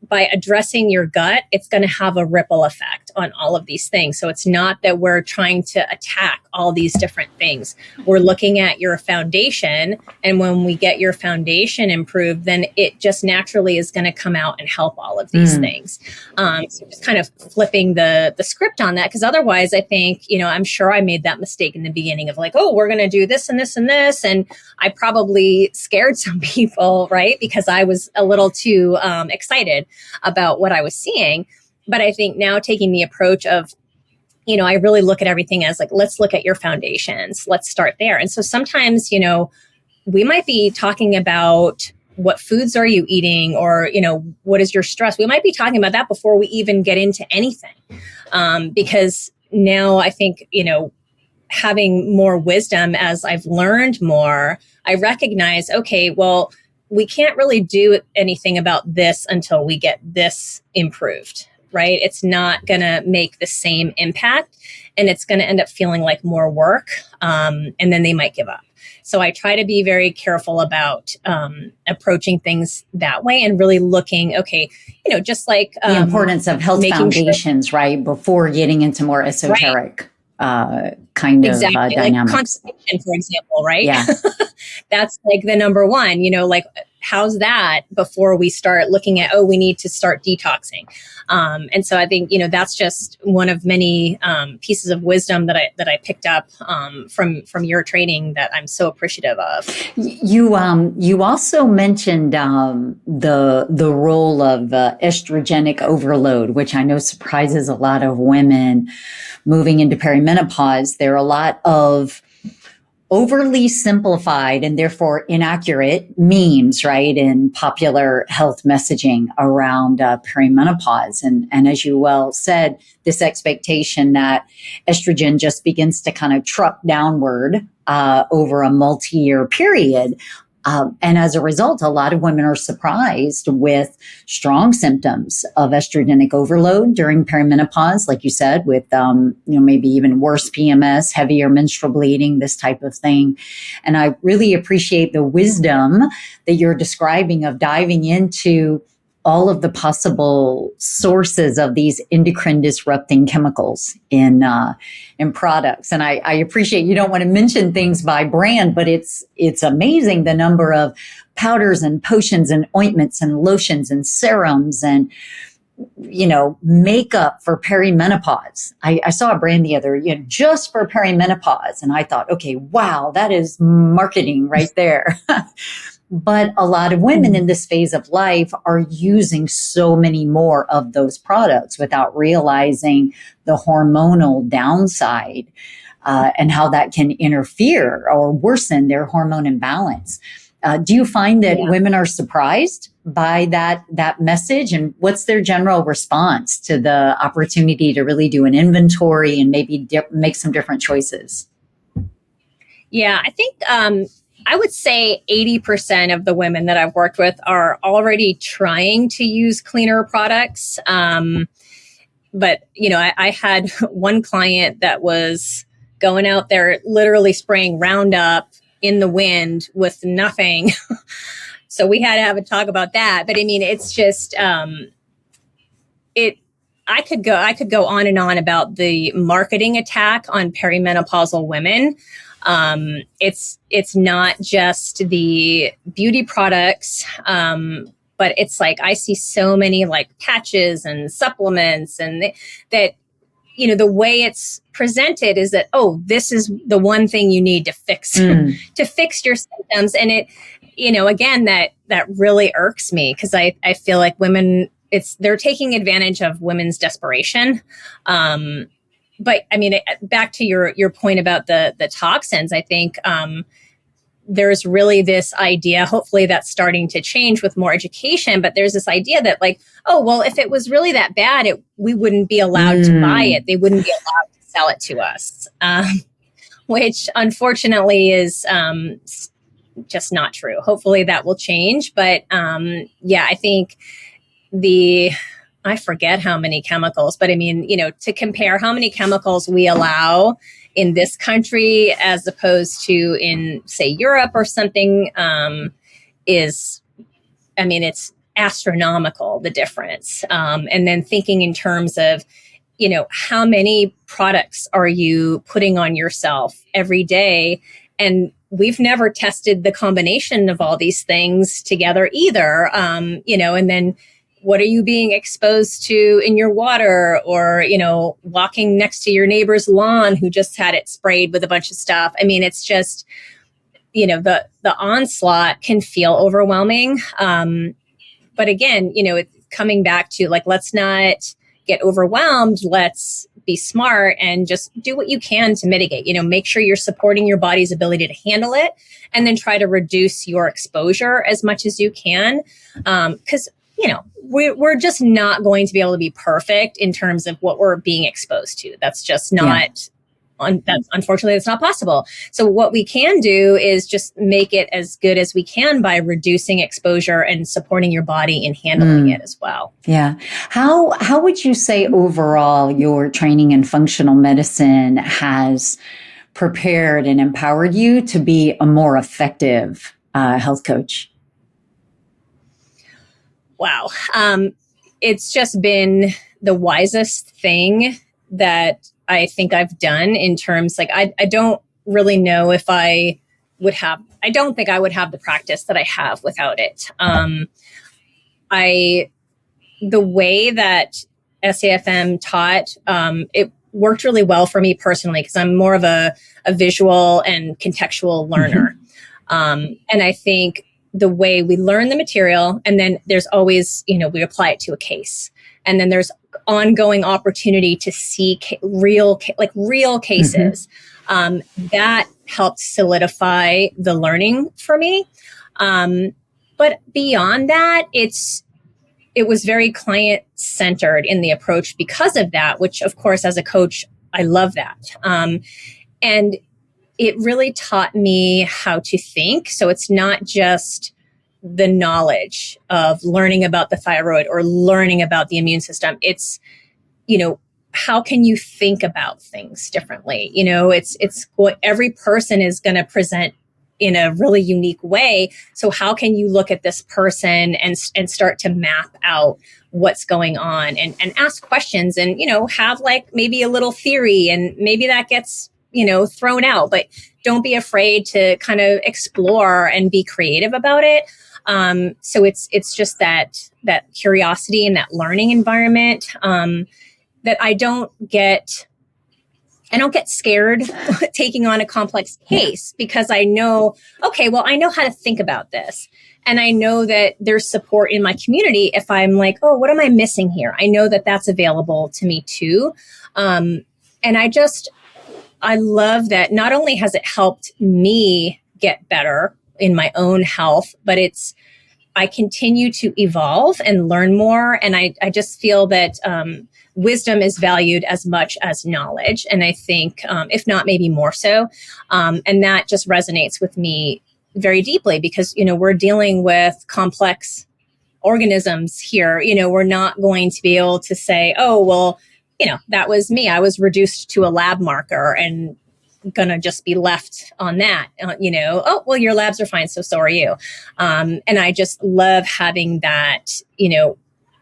by addressing your gut, it's going to have a ripple effect on all of these things. So it's not that we're trying to attack all these different things. We're looking at your foundation. And when we get your foundation improved, then it just naturally is going to come out and help all of these things. So just kind of flipping the script on that. Because otherwise, I think, I'm sure I made that mistake in the beginning of like, oh, we're going to do this and this and this. And I probably scared some people, right? Because I was a little too excited about what I was seeing. But I think now taking the approach of, I really look at everything as like, let's look at your foundations. Let's start there. And so sometimes, we might be talking about what foods are you eating or, what is your stress? We might be talking about that before we even get into anything. Because now I think, having more wisdom as I've learned more, I recognize, okay, well, we can't really do anything about this until we get this improved, right? It's not going to make the same impact and it's going to end up feeling like more work. And then they might give up. So I try to be very careful about approaching things that way and really looking, okay, just like the importance of health foundations, right? Before getting into more esoteric. Right. Kind of exactly. dynamics. Like constipation, for example, right? Yeah. That's like the number one, like how's that before we start looking at, we need to start detoxing. And so I think, that's just one of many pieces of wisdom that I picked up from your training that I'm so appreciative of. You also mentioned the role of estrogenic overload, which I know surprises a lot of women moving into perimenopause. There are a lot of overly simplified and therefore inaccurate memes, right, in popular health messaging around perimenopause. And as you well said, this expectation that estrogen just begins to kind of truck downward over a multi-year period. And as a result, a lot of women are surprised with strong symptoms of estrogenic overload during perimenopause, like you said, with, maybe even worse PMS, heavier menstrual bleeding, this type of thing. And I really appreciate the wisdom that you're describing of diving into all of the possible sources of these endocrine disrupting chemicals in products. And I appreciate you don't want to mention things by brand, but it's amazing the number of powders and potions and ointments and lotions and serums and, makeup for perimenopause. I saw a brand the other, just for perimenopause. And I thought, okay, wow, that is marketing right there. But a lot of women in this phase of life are using so many more of those products without realizing the hormonal downside and how that can interfere or worsen their hormone imbalance. Do you find that women are surprised by that message? And what's their general response to the opportunity to really do an inventory and maybe make some different choices? Yeah, I think I would say 80% of the women that I've worked with are already trying to use cleaner products. But, I had one client that was going out there literally spraying Roundup in the wind with nothing. So we had to have a talk about that. But I mean, it's just, I could go on and on about the marketing attack on perimenopausal women. It's not just the beauty products, but it's like, I see so many like patches and supplements and that, the way it's presented is that, oh, this is the one thing you need to fix, to fix your symptoms. And it, again, that really irks me because I feel like women, they're taking advantage of women's desperation. But I mean, back to your point about the toxins, I think there's really this idea, hopefully that's starting to change with more education, but there's this idea that like, oh, well, if it was really that bad, we wouldn't be allowed to buy it. They wouldn't be allowed to sell it to us, which unfortunately is just not true. Hopefully that will change. But I think I forget how many chemicals, but I mean, to compare how many chemicals we allow in this country as opposed to in, say, Europe or something, it's astronomical, the difference. And then thinking in terms of, how many products are you putting on yourself every day? And we've never tested the combination of all these things together either, and then what are you being exposed to in your water or, walking next to your neighbor's lawn who just had it sprayed with a bunch of stuff? I mean, it's just, the onslaught can feel overwhelming. But again, it's coming back to like, let's not get overwhelmed. Let's be smart and just do what you can to mitigate, make sure you're supporting your body's ability to handle it and then try to reduce your exposure as much as you can. Because we're just not going to be able to be perfect in terms of what we're being exposed to. That's just not, unfortunately, it's not possible. So what we can do is just make it as good as we can by reducing exposure and supporting your body in handling it as well. Yeah. How would you say overall your training in functional medicine has prepared and empowered you to be a more effective health coach? Wow. It's just been the wisest thing that I think I've done in terms, like, I don't really know if I don't think I would have the practice that I have without it. The way that SAFM taught, it worked really well for me personally because I'm more of a visual and contextual learner. And I think the way we learn the material, and then there's always, we apply it to a case. And then there's ongoing opportunity to see real cases. That helped solidify the learning for me. But beyond that, it was very client-centered in the approach because of that, which, of course, as a coach, I love that. And it really taught me how to think. So it's not just the knowledge of learning about the thyroid or learning about the immune system. It's, how can you think about things differently? It's what every person is going to present in a really unique way. So how can you look at this person and start to map out what's going on and ask questions and, have like maybe a little theory, and maybe that gets, thrown out, but don't be afraid to kind of explore and be creative about it. So it's just that curiosity and that learning environment, that I don't get scared taking on a complex case, because I know, okay, well, I know how to think about this. And I know that there's support in my community if I'm like, oh, what am I missing here? I know that that's available to me too. And I love that not only has it helped me get better in my own health, but I continue to evolve and learn more. And I just feel that wisdom is valued as much as knowledge. And I think, if not, maybe more so. And that just resonates with me very deeply, because, we're dealing with complex organisms here. We're not going to be able to say, oh, well, that was me. I was reduced to a lab marker and gonna just be left on that, oh, well, your labs are fine, so are you. And I just love having that,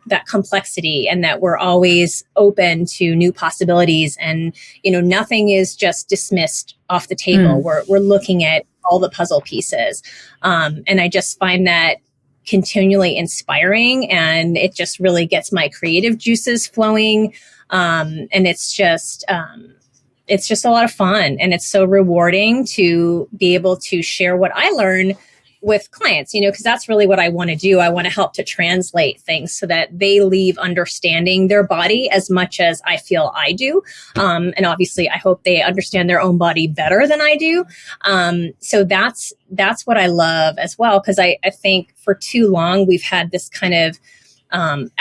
that complexity, and that we're always open to new possibilities, and, nothing is just dismissed off the table. We're looking at all the puzzle pieces. And I just find that continually inspiring, and it just really gets my creative juices flowing. And it's just a lot of fun, and it's so rewarding to be able to share what I learn with clients, because that's really what I want to do. I want to help to translate things so that they leave understanding their body as much as I feel I do. And obviously I hope they understand their own body better than I do. So that's what I love as well. Cause I think for too long, we've had this kind of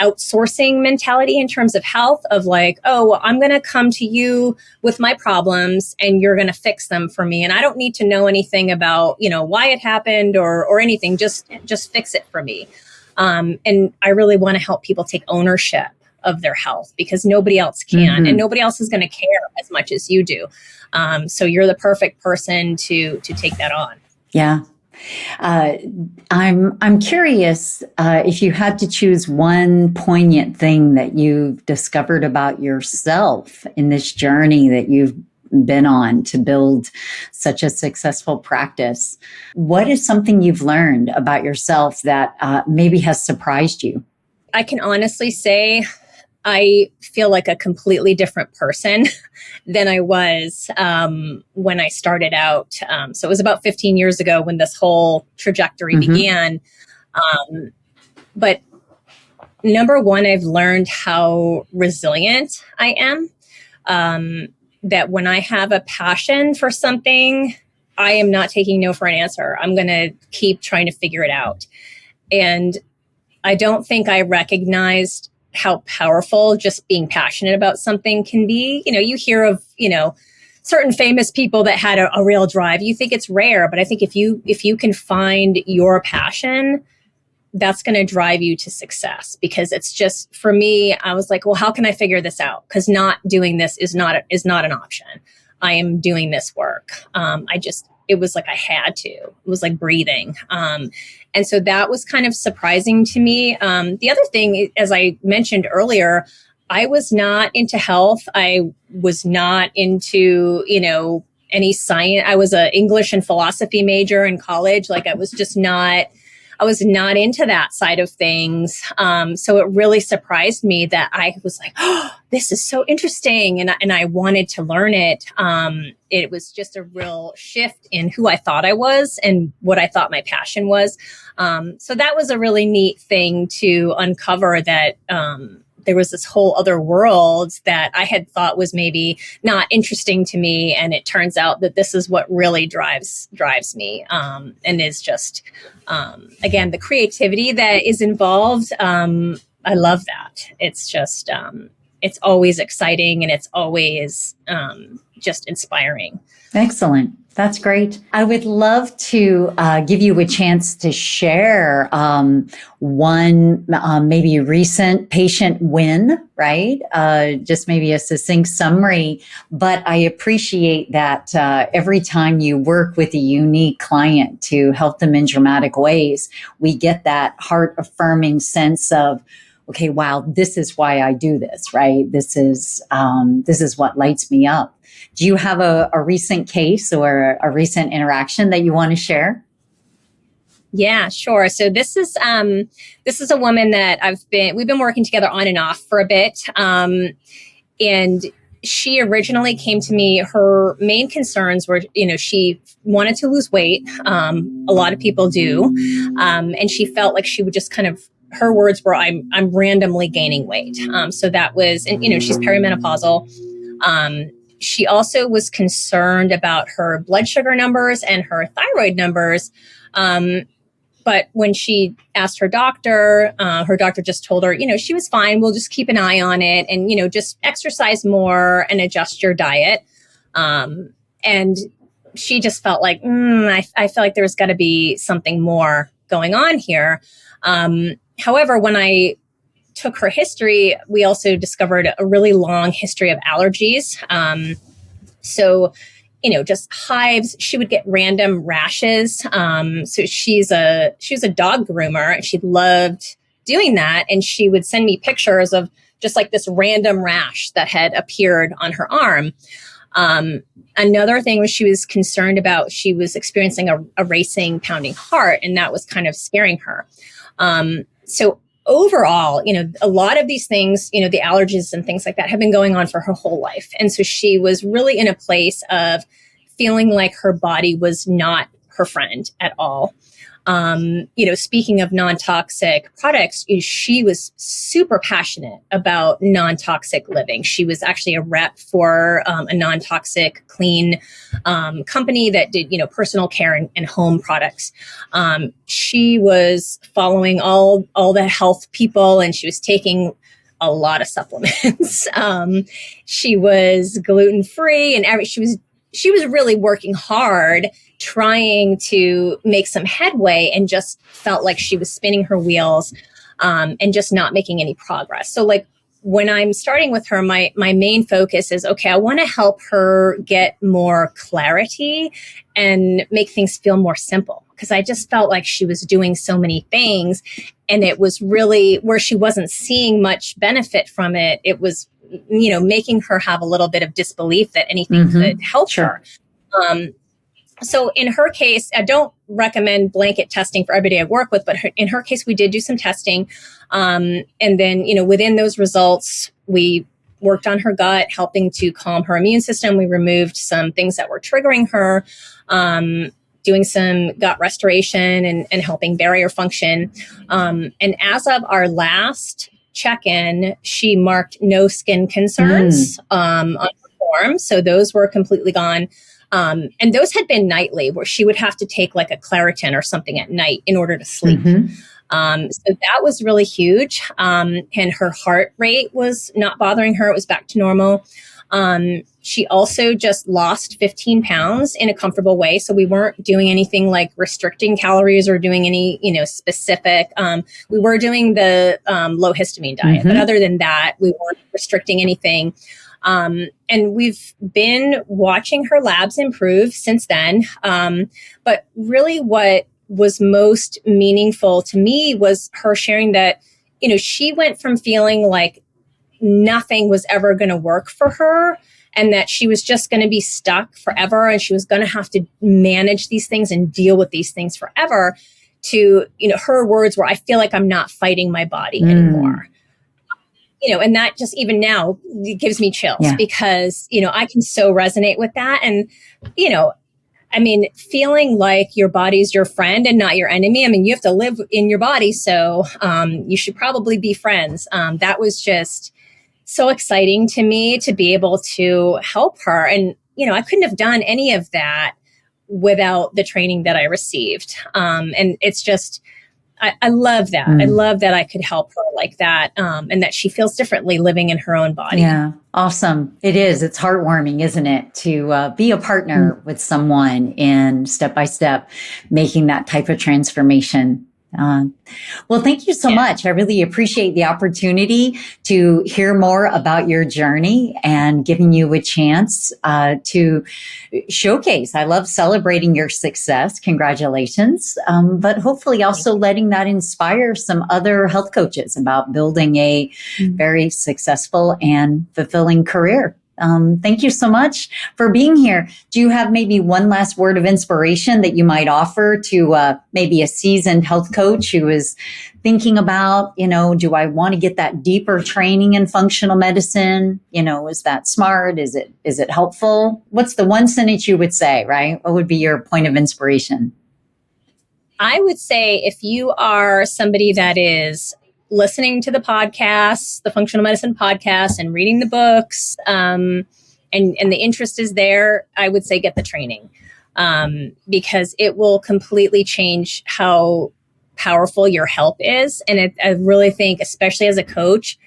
outsourcing mentality in terms of health, of like, oh, well, I'm going to come to you with my problems and you're going to fix them for me. And I don't need to know anything about, why it happened or anything, just fix it for me. And I really want to help people take ownership of their health, because nobody else can, and nobody else is going to care as much as you do. So you're the perfect person to take that on. Yeah. I'm curious, if you had to choose one poignant thing that you've discovered about yourself in this journey that you've been on to build such a successful practice, what is something you've learned about yourself that maybe has surprised you? I can honestly say I feel like a completely different person than I was when I started out. So it was about 15 years ago when this whole trajectory began. But number one, I've learned how resilient I am. That when I have a passion for something, I am not taking no for an answer. I'm going to keep trying to figure it out. And I don't think I recognized how powerful just being passionate about something can be. You hear of, certain famous people that had a real drive. You think it's rare, but I think if you can find your passion, that's going to drive you to success. Because it's just, for me, I was like, well, how can I figure this out? Because not doing this is not an option. I am doing this work. It was like I had to. It was like breathing. And so that was kind of surprising to me. The other thing, as I mentioned earlier, I was not into health. I was not into, any science. I was an English and philosophy major in college. Like I was not into that side of things. So it really surprised me that I was like, oh, this is so interesting. And I wanted to learn it. It was just a real shift in who I thought I was and what I thought my passion was. So that was a really neat thing to uncover, that there was this whole other world that I had thought was maybe not interesting to me. And it turns out that this is what really drives me, and is just, again, the creativity that is involved. I love that. It's just, it's always exciting, and it's always just inspiring. Excellent. That's great. I would love to give you a chance to share one maybe recent patient win, right? Just maybe a succinct summary. But I appreciate that every time you work with a unique client to help them in dramatic ways, we get that heart-affirming sense of, okay, wow, this is why I do this, right? This is what lights me up. Do you have a recent case or a recent interaction that you want to share? Yeah, sure. So this is a woman that we've been working together on and off for a bit. And she originally came to me, her main concerns were, she wanted to lose weight. A lot of people do. And she felt like she would just her words were, I'm randomly gaining weight. So that was, and she's perimenopausal. She also was concerned about her blood sugar numbers and her thyroid numbers. But when she asked her doctor just told her, she was fine. We'll just keep an eye on it and, just exercise more and adjust your diet. And she just felt like, I feel like there's got to be something more going on here. However, when I took her history, we also discovered a really long history of allergies. So, just hives. She would get random rashes. So she was a dog groomer and she loved doing that. And she would send me pictures of just like this random rash that had appeared on her arm. Another thing was she was concerned about, she was experiencing a racing, pounding heart, and that was kind of scaring her. So overall, a lot of these things, the allergies and things like that have been going on for her whole life. And so she was really in a place of feeling like her body was not her friend at all. Speaking of non-toxic products, she was super passionate about non-toxic living. She was actually a rep for a non-toxic, clean company that did, personal care and home products. She was following all the health people, and she was taking a lot of supplements. She was gluten-free, and she was really working hard, trying to make some headway, and just felt like she was spinning her wheels and just not making any progress. So like when I'm starting with her, my main focus is, okay, I want to help her get more clarity and make things feel more simple. Because I just felt like she was doing so many things, and it was really where she wasn't seeing much benefit from it. It was, making her have a little bit of disbelief that anything could help her. So in her case, I don't recommend blanket testing for everybody I work with, but in her case, we did do some testing. And then, within those results, we worked on her gut, helping to calm her immune system. We removed some things that were triggering her, doing some gut restoration and helping barrier function. And as of our last check-in, she marked no skin concerns on her form. So those were completely gone. And those had been nightly, where she would have to take like a Claritin or something at night in order to sleep. So that was really huge. And her heart rate was not bothering her. It was back to normal. She also just lost 15 pounds in a comfortable way. So we weren't doing anything like restricting calories or doing any, specific, we were doing the low histamine diet. But other than that, we weren't restricting anything. And we've been watching her labs improve since then. But really what was most meaningful to me was her sharing that, she went from feeling like nothing was ever going to work for her, and that she was just going to be stuck forever, and she was going to have to manage these things and deal with these things forever, to, her words were, I feel like I'm not fighting my body anymore. And that just even now gives me chills because, I can so resonate with that. And, feeling like your body's your friend and not your enemy. You have to live in your body. So you should probably be friends. That was just so exciting to me to be able to help her. And, I couldn't have done any of that without the training that I received. And it's just, I love that. I love that I could help her like that, and that she feels differently living in her own body. Yeah, awesome. It is. It's heartwarming, isn't it, to be a partner with someone in step by step making that type of transformation. Well, thank you so much. I really appreciate the opportunity to hear more about your journey and giving you a chance to showcase. I love celebrating your success. Congratulations. But hopefully also letting that inspire some other health coaches about building a very successful and fulfilling career. Thank you so much for being here. Do you have maybe one last word of inspiration that you might offer to maybe a seasoned health coach who is thinking about, do I want to get that deeper training in functional medicine? Is that smart? Is it helpful? What's the one sentence you would say, right? What would be your point of inspiration? I would say if you are somebody that is listening to the podcasts, the functional medicine podcasts, and reading the books, and the interest is there, I would say get the training, because it will completely change how powerful your help is. And I really think, especially as a coach,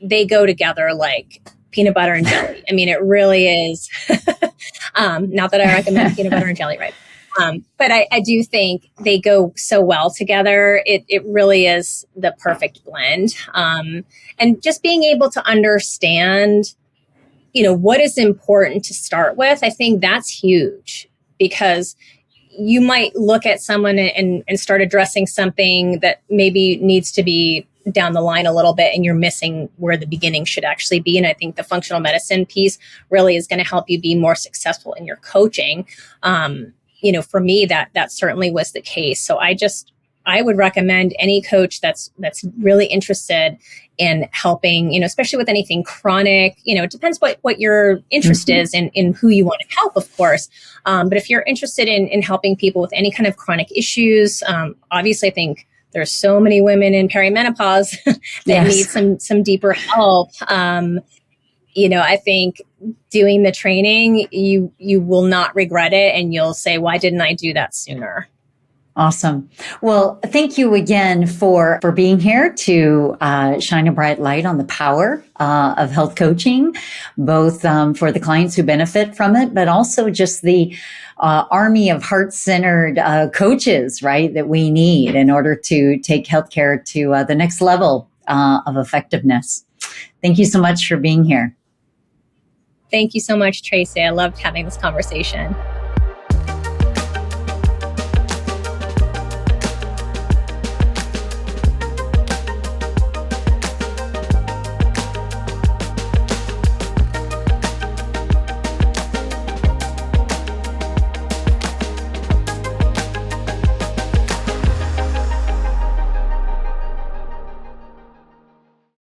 they go together like peanut butter and jelly. I mean, it really is. Not that I recommend peanut butter and jelly, right? But I do think they go so well together. It really is the perfect blend. And just being able to understand, what is important to start with, I think that's huge, because you might look at someone and start addressing something that maybe needs to be down the line a little bit, and you're missing where the beginning should actually be. And I think the functional medicine piece really is going to help you be more successful in your coaching. For me, that certainly was the case. So I would recommend any coach that's really interested in helping, especially with anything chronic. It depends what your interest is in who you want to help, of course. But if you're interested in helping people with any kind of chronic issues, obviously I think there's so many women in perimenopause that need some deeper help. I think doing the training, you will not regret it, and you'll say, why didn't I do that sooner? Awesome. Well, thank you again for being here to shine a bright light on the power of health coaching, both for the clients who benefit from it, but also just the army of heart-centered coaches, right, that we need in order to take healthcare to the next level of effectiveness. Thank you so much for being here. Thank you so much, Tracy. I loved having this conversation.